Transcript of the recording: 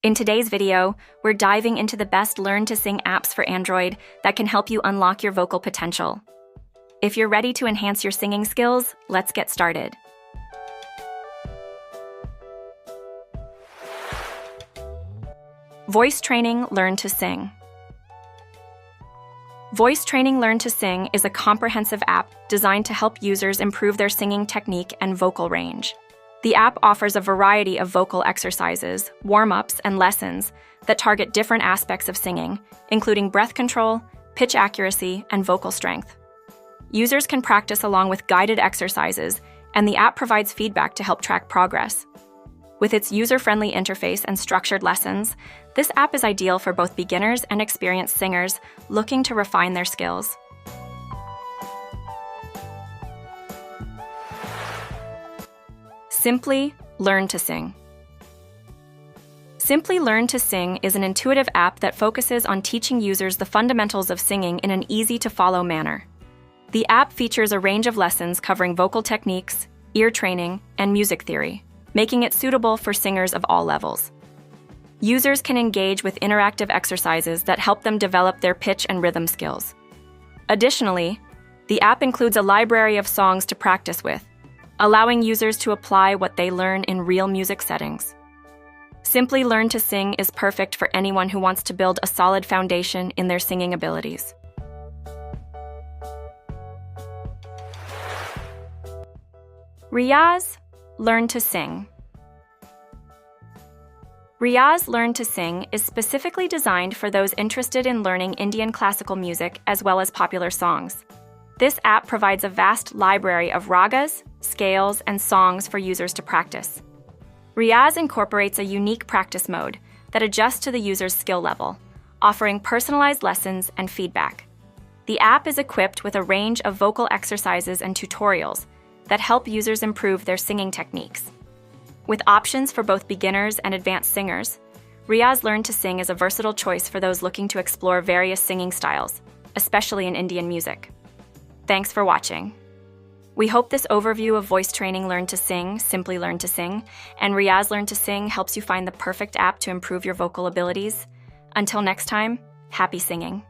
In today's video, we're diving into the best learn-to-sing apps for Android that can help you unlock your vocal potential. If you're ready to enhance your singing skills, let's get started. Voice Training Learn to Sing. Voice Training Learn to Sing is a comprehensive app designed to help users improve their singing technique and vocal range. The app offers a variety of vocal exercises, warm-ups, and lessons that target different aspects of singing, including breath control, pitch accuracy, and vocal strength. Users can practice along with guided exercises, and the app provides feedback to help track progress. With its user-friendly interface and structured lessons, this app is ideal for both beginners and experienced singers looking to refine their skills. Simply Learn to Sing. Simply Learn to Sing is an intuitive app that focuses on teaching users the fundamentals of singing in an easy-to-follow manner. The app features a range of lessons covering vocal techniques, ear training, and music theory, making it suitable for singers of all levels. Users can engage with interactive exercises that help them develop their pitch and rhythm skills. Additionally, the app includes a library of songs to practice with, allowing users to apply what they learn in real music settings. Simply Learn to Sing is perfect for anyone who wants to build a solid foundation in their singing abilities. Riyaz Learn to Sing. Riyaz Learn to Sing is specifically designed for those interested in learning Indian classical music as well as popular songs. This app provides a vast library of ragas, scales, and songs for users to practice. Riyaz incorporates a unique practice mode that adjusts to the user's skill level, offering personalized lessons and feedback. The app is equipped with a range of vocal exercises and tutorials that help users improve their singing techniques. With options for both beginners and advanced singers, Riyaz Learn to Sing is a versatile choice for those looking to explore various singing styles, especially in Indian music. Thanks for watching. We hope this overview of Voice Training Learn to Sing, Simply Learn to Sing, and Riyaz Learn to Sing helps you find the perfect app to improve your vocal abilities. Until next time, happy singing.